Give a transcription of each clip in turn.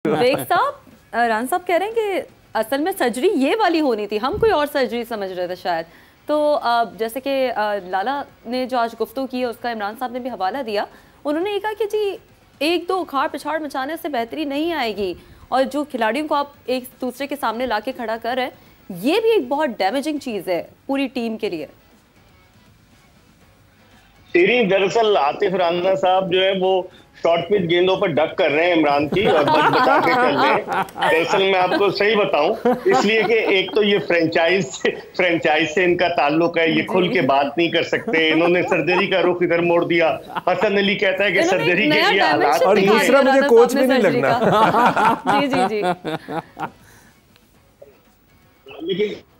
Bag साहब, रान साहब कह रहे हैं कि असल में सर्जरी ये वाली होनी थी, हम कोई और सर्जरी समझ रहे थे शायद। तो जैसे कि लाला ने जो आज गुफ्तगू की है उसका इमरान साहब ने भी हवाला दिया। उन्होंने ये कहा कि जी एक दो उखाड़ पिछाड़ मचाने से बेहतरी नहीं आएगी, और जो खिलाड़ियों को आप एक दूसरे के सामने ला के खड़ा कर रहे हैं ये भी एक बहुत डैमेजिंग चीज़ है पूरी टीम के लिए। दरअसल आतिफ राना साहब जो है वो शॉर्ट पिच गेंदों पर डक कर रहे हैं इमरान की और बचा के चल रहे हैं। दरअसल मैं आपको सही बताऊं, इसलिए कि एक तो ये फ्रेंचाइज से इनका ताल्लुक है, ये खुल के बात नहीं कर सकते। इन्होंने सर्जरी का रुख इधर मोड़ दिया। हसन अली कहता है कि सर्जरी के लिए हालात, और दूसरा मुझे कोच भी नहीं लगना। जी जी जी।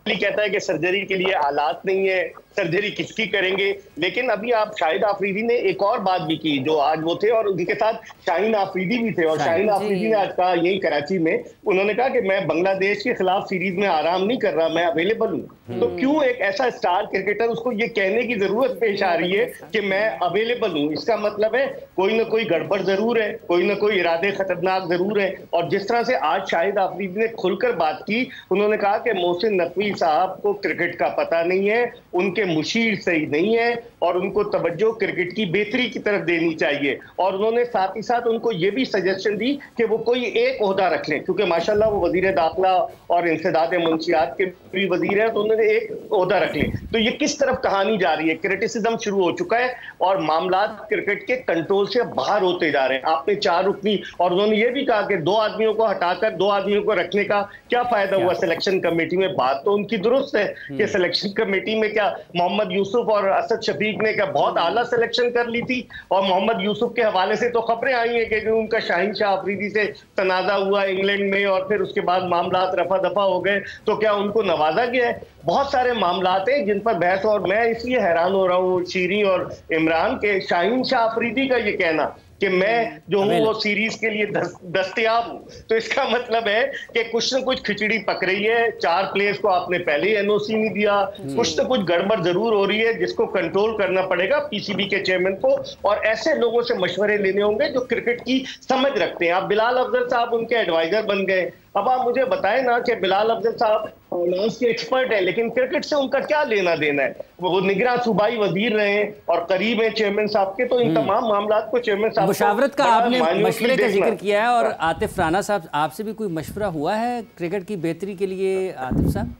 लेकिन कहता है कि सर्जरी के लिए हालात नहीं है, सर्जरी किसकी करेंगे। लेकिन अभी आप शाहिद आफरीदी ने एक और बात भी की, जो आज वो थे और उनके साथ शाहीन आफरीदी भी थे, और शाहीन आफरीदी ने आज कहा यही कराची में, उन्होंने कहा कि मैं बांग्लादेश के खिलाफ सीरीज में आराम नहीं कर रहा, मैं अवेलेबल हूँ। तो क्यों एक ऐसा स्टार क्रिकेटर उसको ये कहने की जरूरत पेश आ रही है कि मैं अवेलेबल हूँ? इसका मतलब है कोई ना कोई गड़बड़ जरूर है, कोई ना कोई इरादे खतरनाक जरूर है। और जिस तरह से आज शाहिद आफरीदी ने खुलकर बात की, उन्होंने कहा कि मोहसिन नकवी साहब को क्रिकेट का पता नहीं है, उनके मुशीर सही नहीं है और उनको तवज्जो क्रिकेट की बेहतरी की तरफ देनी चाहिए। और उन्होंने साथ ही साथ उनको ये भी सजेशन दी कि वो कोई एक ओहदा रख लें, क्योंकि माशाल्लाह वो वजीर दाखिला और इंसदाद मुंशियात के भी वजीर हैं, तो उन्होंने एक ओहदा रख लें। तो ये किस तरफ कहानी जा रही है? क्रिटिसिज्म शुरू हो चुका है और मामला क्रिकेट के कंट्रोल से बाहर होते जा रहे हैं। आपने 4 रुकनी, और उन्होंने ये भी कहा कि 2 आदमियों को हटाकर 2 आदमियों को रखने का क्या फायदा हुआ सिलेक्शन कमेटी में। बात तो उनकी दुरुस्त है कि सिलेक्शन कमेटी में क्या मोहम्मद यूसुफ और असद शफीक ने क्या बहुत आला सिलेक्शन कर ली थी, और मोहम्मद यूसुफ के हवाले से तो खबरें आई हैं कि उनका शाहीन शाह अफरीदी से तनाजा हुआ इंग्लैंड में और फिर उसके बाद मामला रफा दफा हो गए, तो क्या उनको नवाजा गया है? बहुत सारे मामला हैं जिन पर बहस, और मैं इसलिए हैरान हो रहा हूँ शीरी और इमरान के शाहीन शाह अफरीदी का ये कहना कि मैं जो हूँ वो सीरीज के लिए दस्तयाब हूँ। तो इसका मतलब है कि कुछ न कुछ खिचड़ी पक रही है। 4 प्लेयर्स को आपने पहले ही एनओसी नहीं दिया, कुछ न कुछ गड़बड़ जरूर हो रही है जिसको कंट्रोल करना पड़ेगा पीसीबी के चेयरमैन को, और ऐसे लोगों से मशवरे लेने होंगे जो क्रिकेट की समझ रखते हैं। आप बिलाल अफजल साहब उनके एडवाइजर बन गए। अब आप मुझे बताएं ना कि बिलाल अफजल साहब फाइनेंस के एक्सपर्ट हैं, लेकिन क्रिकेट से उनका क्या लेना देना है? वो निगरान सूबाई वजीर रहे हैं और करीब हैं चेयरमैन साहब के, तो इन तमाम मामला को चेयरमैन साहब मुशावरत का आपने मशवरे का जिक्र किया है, और आतिफ राना साहब आपसे भी कोई मशवरा हुआ है क्रिकेट की बेहतरी के लिए? आतिफ साहब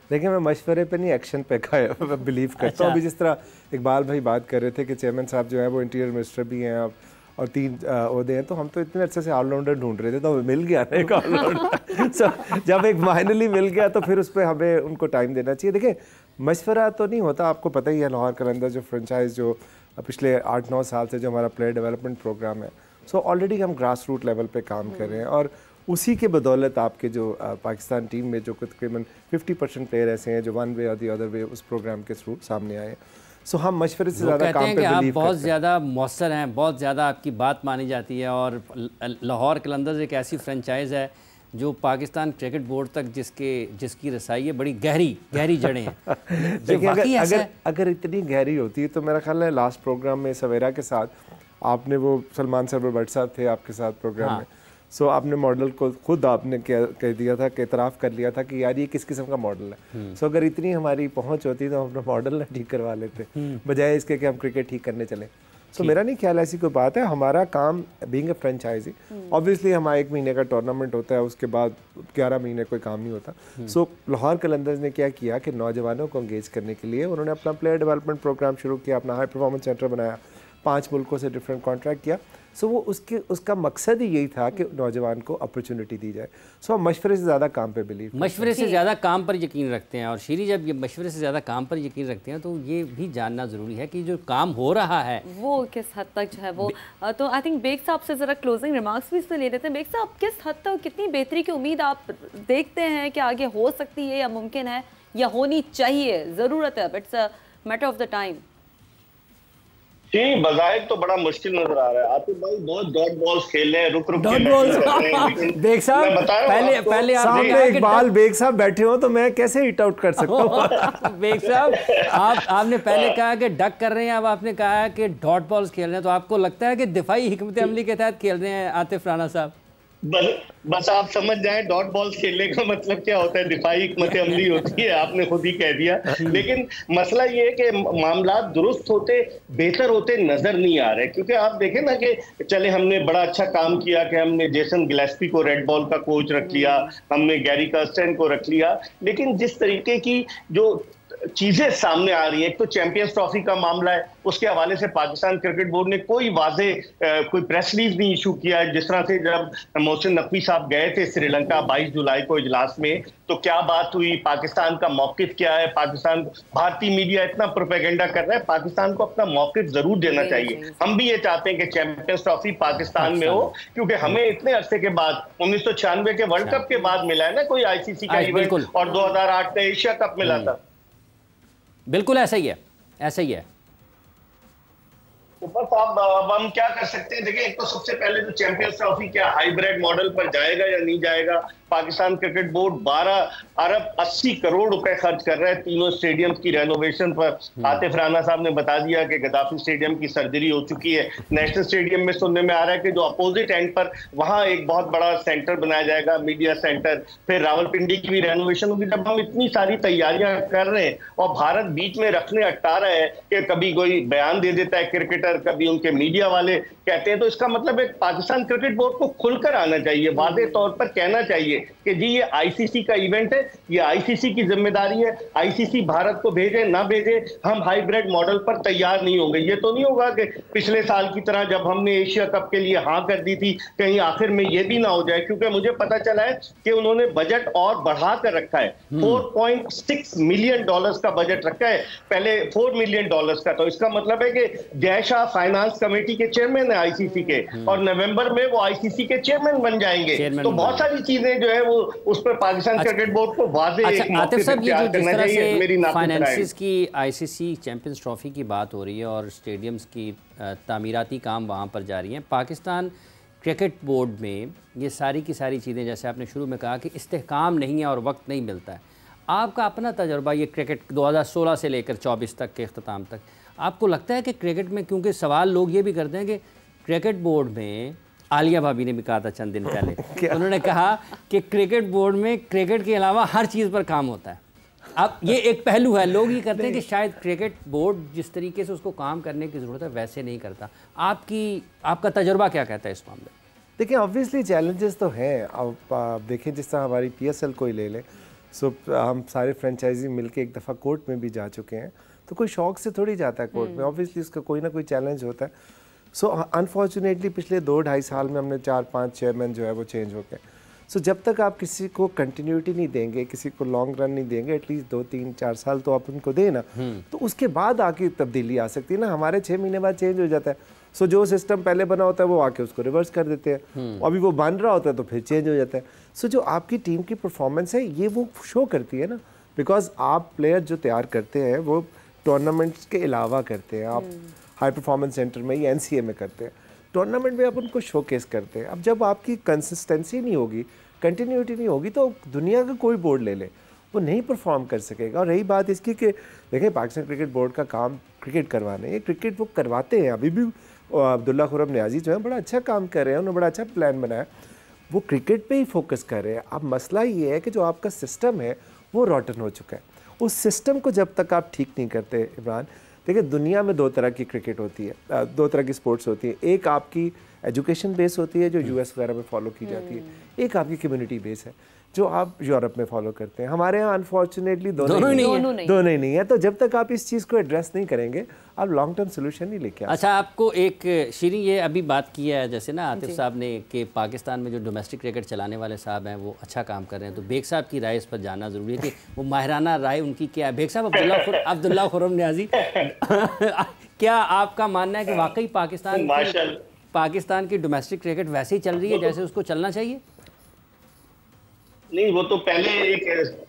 देखिए, मैं मशवरे पे नहीं एक्शन पे का बिलीव करता हूँ। अभी जिस तरह इकबाल भाई बात कर रहे थे कि चेयरमैन साहब जो है वो इंटीरियर मिनिस्टर भी हैं और 3 ओहदे हैं, तो हम तो इतने अच्छे से ऑलराउंडर ढूंढ रहे थे, तो मिल गया ना एक ऑलराउंडर। सो जब एक फाइनली मिल गया तो फिर उस पर हमें उनको टाइम देना चाहिए। देखिए, मशवरा तो नहीं होता, आपको पता ही है लाहौर कलंदर जो फ्रेंचाइज जो पिछले 8-9 साल से जो हमारा प्लेयर डेवलपमेंट प्रोग्राम है, सो ऑलरेडी हम ग्रास रूट लेवल पे काम कर रहे हैं, और उसी के बदौलत आपके जो पाकिस्तान टीम में जो तकरीबन 50% प्लेयर ऐसे हैं जो वन वे और दी अदर वे उस प्रोग्राम के थ्रू सामने आए हैं। सो हम मशवरे से ज़्यादा काम पे बिलीव करते हैं। आप बहुत ज़्यादा मौसर हैं, बहुत ज़्यादा आपकी बात मानी जाती है, और लाहौर कलंदर्स एक ऐसी फ्रेंचाइज़ है जो पाकिस्तान क्रिकेट बोर्ड तक जिसकी रसाई है बड़ी गहरी जड़ें हैं। देखिए, अगर इतनी गहरी होती है तो मेरा ख्याल है लास्ट प्रोग्राम में सवेरा के साथ आपने वो सलमान सरवर भट्ट साहब थे आपके साथ प्रोग्राम में, सो आपने मॉडल को खुद आपने कह दिया था कि इतराफ़ कर लिया था कि यार ये किस किस्म का मॉडल है। सो अगर इतनी हमारी पहुंच होती तो हम अपना मॉडल ना ठीक करवा लेते, बजाय इसके कि हम क्रिकेट ठीक करने चले। सो मेरा नहीं ख्याल ऐसी कोई बात है। हमारा काम बीइंग ए फ्रेंचाइजी, ऑब्वियसली हमारा 1 महीने का टूर्नामेंट होता है, उसके बाद 11 महीने कोई काम नहीं होता। सो लाहौर कलंदर्स ने क्या किया कि नौजवानों को एंगेज करने के लिए उन्होंने अपना प्लेयर डेवलपमेंट प्रोग्राम शुरू किया, अपना हाई परफॉर्मेंस सेंटर बनाया, 5 मुल्कों से डिफरेंट कॉन्ट्रैक्ट किया। सो वो उसका मकसद ही यही था कि नौजवान को अपॉर्चुनिटी दी जाए। सो हम मशवरे से ज़्यादा काम पे बिलीव, मशवरे से ज़्यादा काम पर यकीन रखते हैं। और शीरी, जब ये मशवरे से ज़्यादा काम पर यकीन रखते हैं तो ये भी जानना ज़रूरी है कि जो काम हो रहा है वो किस हद तक जो है वो तो आई थिंक बेग साहब से ज़रा क्लोजिंग रिमार्क्स भी इसमें ले लेते हैं। बेग साहब, किस हद तक कितनी बेहतरी की उम्मीद आप देखते हैं कि आगे हो सकती है, या मुमकिन है, या होनी चाहिए, ज़रूरत है, it's a matter of the time? जी, बज़ाहिर तो बड़ा मुश्किल नजर आ रहा है। आतिफ भाई बहुत डॉट बॉल्स खेल रहे हैं, रुक बेग साहब पहले सामने इकबाल बेग साहब बैठे हो तो मैं कैसे हिट आउट कर सकता हूँ? बेग साहब, आपने पहले कहा कि डक कर रहे हैं, अब आपने कहा है कि डॉट बॉल्स खेल रहे हैं, तो आपको लगता है कि दिफाई हिकमत अमली के तहत खेल रहे हैं आतिफ राना साहब? बस आप समझ जाएं डॉट बॉल खेलने का मतलब क्या होता है, दिफाई हिकमत अमली होती है, आपने खुद ही कह दिया। लेकिन मसला ये है कि मामला दुरुस्त होते बेहतर होते नजर नहीं आ रहे, क्योंकि आप देखें ना कि चले हमने बड़ा अच्छा काम किया कि हमने जेसन गिलेस्पी को रेड बॉल का कोच रख लिया, हमने गैरी कर्स्टेन को रख लिया, लेकिन जिस तरीके की जो चीजें सामने आ रही हैं, एक तो चैंपियंस ट्रॉफी का मामला है, उसके हवाले से पाकिस्तान क्रिकेट बोर्ड ने कोई वाजे कोई प्रेस रिलीज नहीं इशू किया है। जिस तरह से जब मोहसिन नकवी साहब गए थे श्रीलंका 22 जुलाई को इजलास में, तो क्या बात हुई, पाकिस्तान का मौकिफ क्या है, पाकिस्तान भारतीय मीडिया इतना प्रोपेगेंडा कर रहा है, पाकिस्तान को अपना मौकिफ जरूर देना चाहिए। हम भी ये चाहते हैं कि चैंपियंस ट्रॉफी पाकिस्तान में हो, क्योंकि हमें इतने अरसे के बाद 1996 के वर्ल्ड कप के बाद मिला है ना कोई आईसीसी का इवेंट, और 2008 का एशिया कप मिला था। बिल्कुल ऐसा ही है, ऐसा ही है। तो बस अब हम क्या कर सकते हैं, देखिए एक तो सबसे पहले तो चैंपियंस ट्रॉफी क्या हाइब्रिड मॉडल पर जाएगा या नहीं जाएगा। पाकिस्तान क्रिकेट बोर्ड 12 अरब 80 करोड़ रुपए खर्च कर रहा है तीनों स्टेडियम की रेनोवेशन पर। आतिफ राना साहब ने बता दिया कि गद्दाफी स्टेडियम की सर्जरी हो चुकी है। नेशनल स्टेडियम में सुनने में आ रहा है कि जो अपोजिट एंड पर वहां एक बहुत बड़ा सेंटर बनाया जाएगा, मीडिया सेंटर। फिर रावलपिंडी की भी रेनोवेशन होगी। जब हम इतनी सारी तैयारियां कर रहे हैं और भारत बीच में रखने अटका रहा है कि कभी कोई बयान दे देता है क्रिकेटर, कभी उनके मीडिया वाले कहते हैं, तो इसका मतलब एक पाकिस्तान क्रिकेट बोर्ड को खुलकर आना चाहिए, वादे तौर पर कहना चाहिए कि जी ये आईसीसी का इवेंट है, ये आईसीसी की जिम्मेदारी है, आईसीसी भारत को भेजे ना भेजे, हम हाइब्रिड मॉडल पर तैयार नहीं होंगे। ये तो नहीं होगा कि पिछले साल की तरह जब हमने एशिया कप के लिए हाँ कर दी थी, कहीं आखिर में ये भी ना हो जाए, क्योंकि मुझे पता चला है कि उन्होंने बजट और बढ़ा कर रखा है। $4.6 मिलियन का बजट रखा है, पहले $4 मिलियन का। तो इसका मतलब है कि जय शाह फाइनेंस कमेटी के चेयरमैन है आईसीसी के, और नवंबर में वो आईसीसी के चेयरमैन बन जाएंगे। तो बहुत सारी चीजें जो है वो उस पर पाकिस्तान क्रिकेट बोर्ड को वाज़ेह आतिफ साहब, ये जो जिस तरह से फाइनेंसिस की आईसीसी चैंपियंस ट्रॉफी की बात हो रही है और स्टेडियम्स की तामीराती काम वहाँ पर जारी हैं, पाकिस्तान क्रिकेट बोर्ड में ये सारी की सारी चीज़ें, जैसे आपने शुरू में कहा कि इस्तेहकाम नहीं है और वक्त नहीं मिलता है, आपका अपना तजर्बा ये क्रिकेट 2016 से लेकर 24 तक के अख्ताम तक, आपको लगता है कि क्रिकेट में, क्योंकि सवाल लोग ये भी करते हैं कि क्रिकेट बोर्ड में, आलिया भाभी ने भी कहा था चंद दिन पहले, उन्होंने कहा कि क्रिकेट बोर्ड में क्रिकेट के अलावा हर चीज़ पर काम होता है। अब ये एक पहलू है, लोग ये कहते हैं कि शायद क्रिकेट बोर्ड जिस तरीके से उसको काम करने की ज़रूरत है वैसे नहीं करता। आपका तजुर्बा क्या कहता है इस मामले में? देखिए ऑब्वियसली चैलेंजेस तो हैं। अब आप देखें जिस तरह हमारी PSL को ही ले लें, सो हम सारे फ्रेंचाइजी मिलके एक दफ़ा कोर्ट में भी जा चुके हैं, तो कोई शौक से थोड़ी जाता है कोर्ट में, ऑब्वियसली उसका कोई ना कोई चैलेंज होता है। सो अनफॉर्चुनेटली पिछले 2-2.5 साल में हमने 4-5 चेयरमैन जो है वो चेंज हो गए। सो जब तक आप किसी को कंटिन्यूटी नहीं देंगे, किसी को लॉन्ग रन नहीं देंगे, एटलीस्ट 2-3-4 साल तो आप उनको दें ना, तो उसके बाद आके तब्दीली आ सकती है ना। हमारे 6 महीने बाद चेंज हो जाता है। सो जो सिस्टम पहले बना होता है वो आके उसको रिवर्स कर देते हैं, अभी वो बन रहा होता है तो फिर चेंज हो जाता है। सो जो आपकी टीम की परफॉर्मेंस है ये वो शो करती है ना, बिकॉज आप प्लेयर जो तैयार करते हैं वो टूर्नामेंट्स के अलावा करते हैं, आप हाई परफॉर्मेंस सेंटर में या NCA में करते हैं, टूर्नामेंट में आप उनको शोकेस करते हैं। अब जब आपकी कंसिस्टेंसी नहीं होगी, कंटिन्यूटी नहीं होगी, तो दुनिया का कोई बोर्ड ले ले वो नहीं परफॉर्म कर सकेगा। और रही बात इसकी कि देखें पाकिस्तान क्रिकेट बोर्ड का काम क्रिकेट करवाना है, क्रिकेट वो करवाते हैं। अभी भी अब्दुल्ला खुरम न्याजी जो है बड़ा अच्छा काम कर रहे हैं, उन्होंने बड़ा अच्छा प्लान बनाया, वो क्रिकेट पे ही फोकस कर रहे हैं। अब मसला ये है कि जो आपका सिस्टम है वो रॉटन हो चुका है। उस सिस्टम को जब तक आप ठीक नहीं करते इमरान, देखिए दुनिया में 2 तरह की क्रिकेट होती है, 2 तरह की स्पोर्ट्स होती है। एक आपकी एजुकेशन बेस होती है जो US वगैरह में फॉलो की जाती है, एक आपकी कम्युनिटी बेस है जो आप यूरोप में फॉलो करते हैं। हमारे यहाँ अनफॉर्चुनेटली दोनों ही नहीं है। तो जब तक आप इस चीज़ को एड्रेस नहीं करेंगे आप लॉन्ग टर्म सोल्यूशन नहीं लेके। अच्छा, आपको एक शीरी ये अभी बात की है जैसे ना आतिफ साहब ने कि पाकिस्तान में जो डोमेस्टिक क्रिकेट चलाने वाले साहब हैं वो अच्छा काम कर रहे हैं, तो बेग साहब की राय इस पर जानना ज़रूरी है कि वो माहिराना राय उनकी क्या है। बेग साहब, अब्दुल्ला खुरम न्याजी क्या आपका मानना है कि वाकई पाकिस्तान की डोमेस्टिक क्रिकेट वैसे ही चल रही है जैसे उसको चलना चाहिए? नहीं, वो तो पहले एक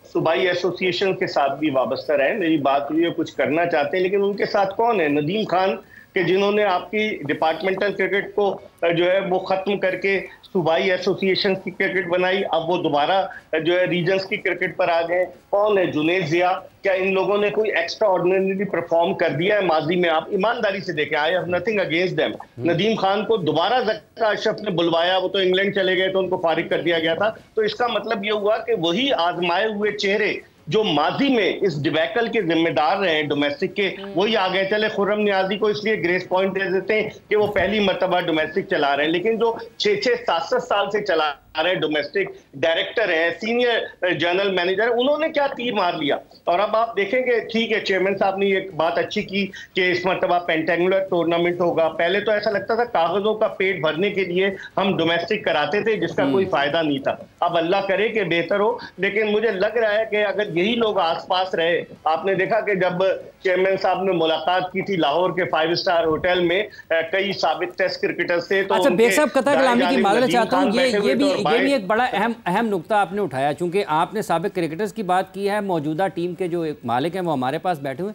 सूबाई एसोसिएशन के साथ भी वाबस्ता रहे। मेरी बात हुई है कुछ करना चाहते हैं, लेकिन उनके साथ कौन है? नदीम खान कि जिन्होंने आपकी डिपार्टमेंटल क्रिकेट को जो है वो खत्म करके सूबाई एसोसिएशन की क्रिकेट बनाई, अब वो दोबारा जो है रीजन्स की क्रिकेट पर आ गए। कौन है जुनेद जिया? क्या इन लोगों ने कोई एक्स्ट्रा ऑर्डिनरी परफॉर्म कर दिया है माजी में? आप ईमानदारी से देखें, I have nothing against them. Nadeem Khan को दोबारा ज़क्का अशरफ ने बुलवाया, वो तो इंग्लैंड चले गए तो उनको फारिग कर दिया गया था। तो इसका मतलब ये हुआ कि वही आजमाए हुए चेहरे जो माजी में इस डिबैकल के जिम्मेदार रहे डोमेस्टिक के, वही आ गए। चले खुर्रम नियाजी को इसलिए ग्रेस पॉइंट दे देते हैं कि वो पहली मर्तबा डोमेस्टिक चला रहे हैं, लेकिन जो 6-6, 7-7 साल से चला रहे डोमेस्टिक डायरेक्टर हैं, सीनियर जनरल मैनेजर, उन्होंने क्या तीर मार लिया। और अब आप देखेंगे, ठीक है, चेयरमैन साहब ने एक बात अच्छी की कि इस मर्तबा पेंटेंगुलर टूर्नामेंट होगा। पहले तो ऐसा लगता था कागजों का पेट भरने के लिए हम डोमेस्टिक कराते थे, जिसका कोई फायदा नहीं था। अब अल्लाह करे कि बेहतर हो, लेकिन मुझे लग रहा है कि अगर यही लोग आसपास रहे, आपने देखा कि जब चेयरमैन साहब ने मुलाकात की थी लाहौर के 5 स्टार होटल में कई साबित टेस्ट क्रिकेटर से, तो अच्छा बेग साहब कतर कलामी की माजरत चाहता हूँ, ये भी एक बड़ा अहम नुक्ता आपने उठाया, चूंकि आपने साबिक क्रिकेटर्स की बात की है, मौजूदा टीम के जो एक मालिक हैं वो हमारे पास बैठे हुए।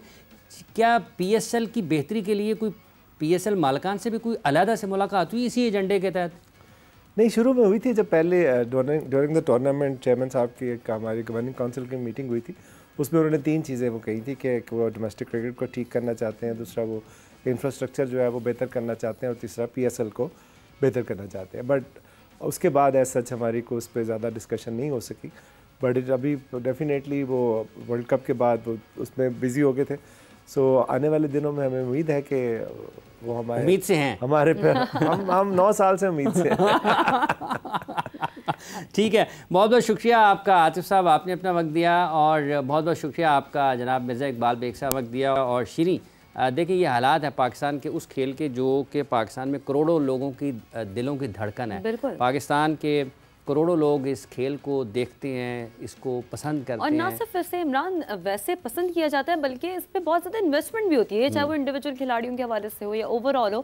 क्या पीएसएल की बेहतरी के लिए कोई पीएसएल मालिकान से भी कोई अलहदा से मुलाकात हुई इसी एजेंडे के तहत? नहीं, शुरू में हुई थी, जब पहले ड्यूरिंग द टूर्नामेंट चेयरमैन साहब की एक हमारी गवर्निंग काउंसिल की मीटिंग हुई थी, उसमें उन्होंने 3 चीज़ें वो कही थी कि वो डोमेस्टिक क्रिकेट को ठीक करना चाहते हैं, दूसरा वो इंफ्रास्ट्रक्चर जो है वो बेहतर करना चाहते हैं, और तीसरा पीएसएल को बेहतर करना चाहते हैं। बट उसके बाद ऐसा सच हमारी को उस पर ज़्यादा डिस्कशन नहीं हो सकी। बट अभी डेफिनेटली वो वर्ल्ड कप के बाद वो उसमें बिज़ी हो गए थे। सो आने वाले दिनों में हमें उम्मीद है कि वो हमारे उम्मीद से हैं हमारे पे हम 9 साल से उम्मीद से ठीक है, बहुत बहुत शुक्रिया आपका आतिफ साहब, आपने अपना वक्त दिया, और बहुत बहुत शुक्रिया आपका जनाब मिर्ज़ा इकबाल बेग साहब वक्त दिया। और शीरी, देखिए ये हालात है पाकिस्तान के उस खेल के जो कि पाकिस्तान में करोड़ों लोगों की दिलों की धड़कन है। पाकिस्तान के करोड़ों लोग इस खेल को देखते हैं, इसको पसंद करते हैं। और ना सिर्फ वैसे इमरान वैसे पसंद किया जाता है, बल्कि इस पे बहुत ज़्यादा इन्वेस्टमेंट भी होती है, चाहे वो इंडिविजुअल खिलाड़ियों के हवाले से हो या ओवरऑल हो।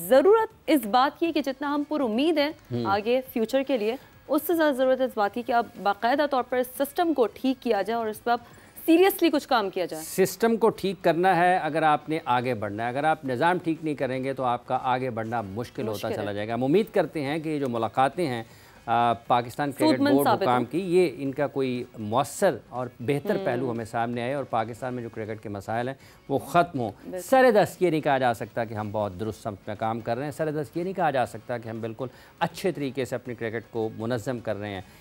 ज़रूरत इस बात की है कि जितना हम पूरी उम्मीद है आगे फ्यूचर के लिए, उससे ज़्यादा ज़रूरत इस बात की कि अब बाकायदा तौर पर सिस्टम को ठीक किया जाए और इस पर अब सीरियसली कुछ काम किया जाए। सिस्टम को ठीक करना है अगर आपने आगे बढ़ना है। अगर आप निज़ाम ठीक नहीं करेंगे तो आपका आगे बढ़ना मुश्किल होता चला जाएगा। हम उम्मीद करते हैं कि जो मुलाकातें हैं पाकिस्तान क्रिकेट बोर्ड हुकाम की, ये इनका कोई मौसर और बेहतर पहलू हमें सामने आए और पाकिस्तान में जो क्रिकेट के मसाइल हैं वो ख़त्म हो। सरदस्त ये नहीं कहा जा सकता कि हम बहुत दुरुस्त समत में काम कर रहे हैं, सरदस्त ये नहीं कहा जा सकता कि हम बिल्कुल अच्छे तरीके से अपनी क्रिकेट को मुनज़्ज़म कर रहे हैं।